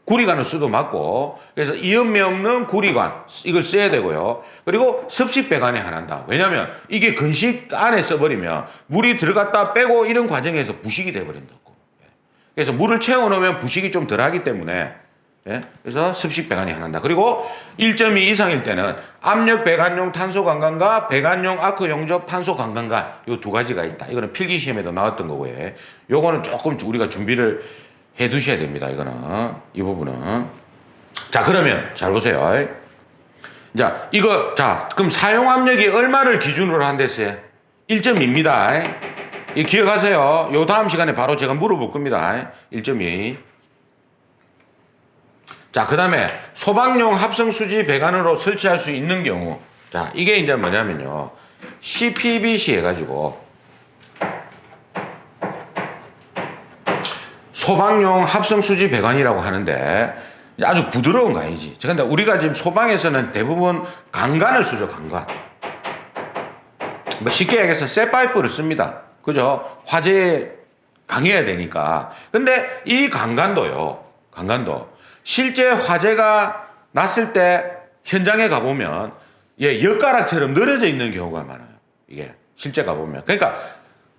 구리관을 써도 맞고. 그래서 이연매 없는 구리관 이걸 써야 되고요. 그리고 습식 배관에 한한다. 왜냐하면 이게 건식 안에 써버리면 물이 들어갔다 빼고 이런 과정에서 부식이 돼버린다고. 그래서 물을 채워 넣으면 부식이 좀 덜하기 때문에. 예? 그래서 습식 배관이 한한다. 그리고 1.2 이상일 때는 압력 배관용 탄소 관관과 배관용 아크 용접 탄소 관관관 요 2가지가 있다. 이거는 필기 시험에도 나왔던 거고요. 요거는 조금 우리가 준비를 해 두셔야 됩니다. 이거는 이 부분은. 자, 그러면 잘 보세요. 자, 그럼 사용 압력이 얼마를 기준으로 한댔어요? 1.2입니다. 이 기억하세요. 요 다음 시간에 바로 제가 물어볼 겁니다. 1.2. 자, 그 다음에 소방용 합성수지 배관으로 설치할 수 있는 경우. 자, 이게 이제 뭐냐면요. CPVC 해가지고 소방용 합성수지 배관이라고 하는데 아주 부드러운 거 아니지. 근데 우리가 지금 소방에서는 대부분 강간을 쓰죠, 강간. 쉽게 얘기해서 쇠파이프를 씁니다. 그죠? 화재에 강해야 되니까. 근데 이 강간도 실제 화재가 났을 때 현장에 가보면 예, 엿가락처럼 늘어져 있는 경우가 많아요. 이게 실제 가보면. 그러니까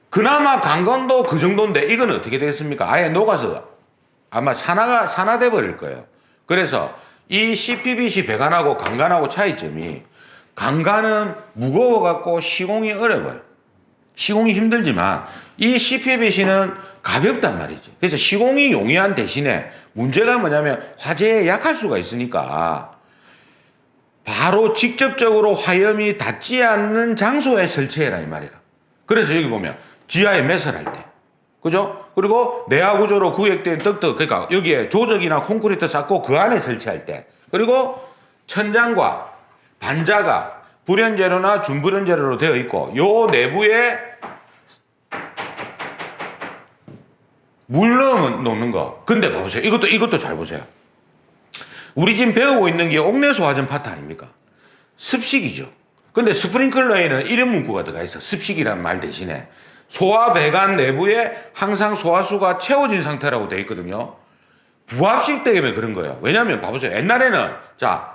그나마 강건도 그 정도인데 이건 어떻게 되겠습니까? 아예 녹아서 아마 산화돼 버릴 거예요. 그래서 이 CPVC 배관하고 강간하고 차이점이 강간은 무거워갖고 시공이 어려워요. 시공이 힘들지만 이 CPVC는 가볍단 말이지. 그래서 시공이 용이한 대신에 문제가 뭐냐면 화재에 약할 수가 있으니까 바로 직접적으로 화염이 닿지 않는 장소에 설치해라 이 말이라. 그래서 여기 보면 지하에 매설할 때, 그죠? 그리고 내화 구조로 구획된 덕트, 그러니까 여기에 조적이나 콘크리트 쌓고 그 안에 설치할 때, 그리고 천장과 반자가 불연 재료나 준불연 재료로 되어 있고 요 내부에 물 넣는 거. 근데 봐보세요. 이것도 잘 보세요. 우리 지금 배우고 있는 게 옥내 소화전 파트 아닙니까? 습식이죠. 근데 스프링클러에는 이런 문구가 들어가 있어. 습식이란 말 대신에 소화 배관 내부에 항상 소화수가 채워진 상태라고 되어 있거든요. 부합식 때문에 그런 거예요. 왜냐하면 봐보세요. 옛날에는 자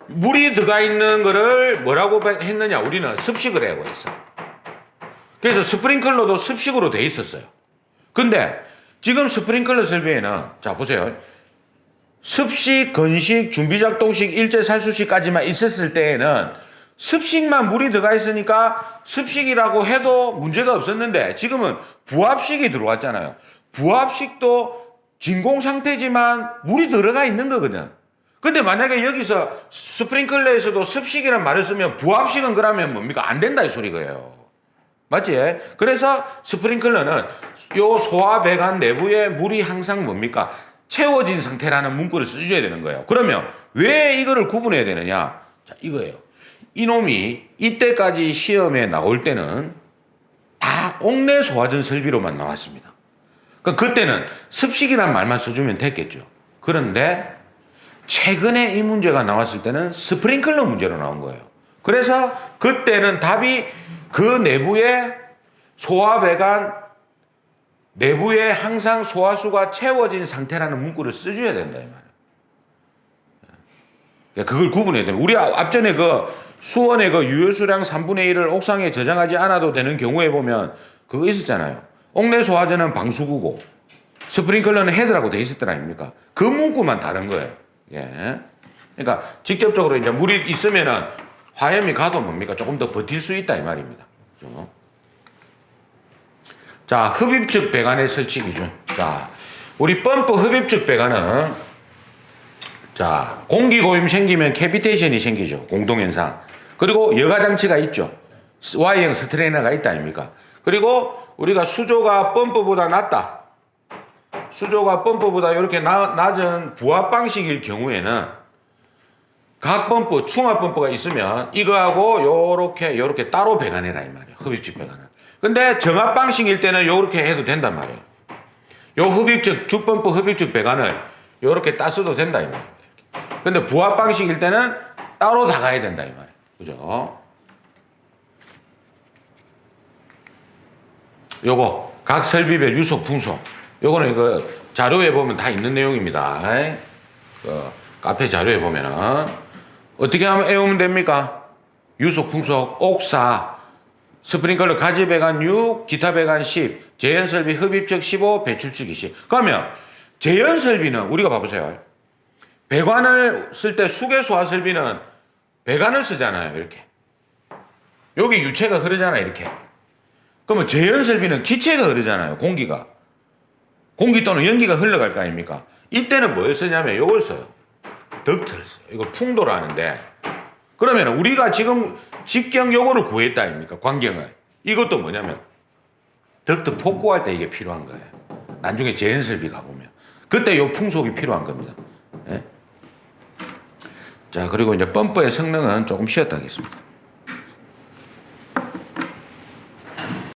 물이 들어가 있는 거를 뭐라고 했느냐? 우리는 습식을 하고 했어. 그래서 스프링클러도 습식으로 돼 있었어요. 근데 지금 스프링클러 설비에는 자 보세요. 습식, 건식, 준비작동식, 일제살수식까지만 있었을 때에는 습식만 물이 들어가 있으니까 습식이라고 해도 문제가 없었는데 지금은 부합식이 들어왔잖아요. 부합식도 진공 상태지만 물이 들어가 있는 거거든. 근데 만약에 여기서 스프링클러에서도 습식이란 말을 쓰면 부합식은 그러면 뭡니까? 안 된다 이 소리예요. 맞지? 그래서 스프링클러는 요 소화 배관 내부에 물이 항상 뭡니까? 채워진 상태라는 문구를 써줘야 되는 거예요. 그러면 왜 이거를 구분해야 되느냐? 자, 이거예요. 이놈이 이때까지 시험에 나올 때는 다 옥내 소화전 설비로만 나왔습니다. 그러니까 그때는 습식이란 말만 써주면 됐겠죠. 그런데 최근에 이 문제가 나왔을 때는 스프링클러 문제로 나온 거예요. 그래서 그때는 답이 그 내부에 소화배관 내부에 항상 소화수가 채워진 상태라는 문구를 써줘야 된다 이 말이에요. 그걸 구분해야 됩니다. 우리 앞전에 그 수원의 그 유효수량 3분의 1을 옥상에 저장하지 않아도 되는 경우에 보면 그거 있었잖아요. 옥내 소화전은 방수구고 스프링클러는 헤드라고 돼 있었던 아닙니까? 그 문구만 다른 거예요. 예. 그러니까 직접적으로 이제 물이 있으면은 화염이 가도 뭡니까? 조금 더 버틸 수 있다 이 말입니다. 그렇죠? 자, 흡입축 배관의 설치 기준. 자, 우리 펌프 흡입축 배관은 자, 공기 고임 생기면 캐비테이션이 생기죠. 공동현상. 그리고 여가 장치가 있죠. Y형 스트레이너가 있다 아닙니까? 그리고 우리가 수조가 펌프보다 낮다. 수조가 펌프보다 이렇게 낮은 부합 방식일 경우에는 각 펌프, 충합 펌프가 있으면 이거하고 요렇게 따로 배관해라 이 말이에요. 흡입축 배관은. 근데 정합 방식일 때는 요렇게 해도 된단 말이에요. 요 흡입축, 주펌프 흡입축 배관을 요렇게 따서도 된다 이 말이에요. 근데 부합 방식일 때는 따로 다 가야 된다 이 말이에요. 그죠? 요거 각 설비별 유속 풍속. 요거는 이거 자료에 보면 다 있는 내용입니다. 그 카페 자료에 보면은 어떻게 하면 외우면 됩니까? 유속 풍속, 옥사, 스프링클러 가지 배관 6, 기타 배관 10, 제연 설비 흡입축 15, 배출축 20. 그러면 제연 설비는 우리가 봐보세요. 배관을 쓸 때 수계 소화 설비는 배관을 쓰잖아요. 이렇게. 여기 유체가 흐르잖아요. 이렇게. 그러면 제연 설비는 기체가 흐르잖아요. 공기가. 공기 또는 연기가 흘러갈 거 아닙니까? 이때는 뭘 쓰냐면 이걸 써요. 덕트를 써요. 이걸 풍도를 하는데 그러면 우리가 지금 직경 요거를 구했다 아닙니까? 광경을. 이것도 뭐냐면 덕트 폭구할 때 이게 필요한 거예요. 나중에 제연 설비 가보면. 그때 요 풍속이 필요한 겁니다. 예? 자, 그리고 이제 펌프의 성능은 조금 쉬었다 하겠습니다.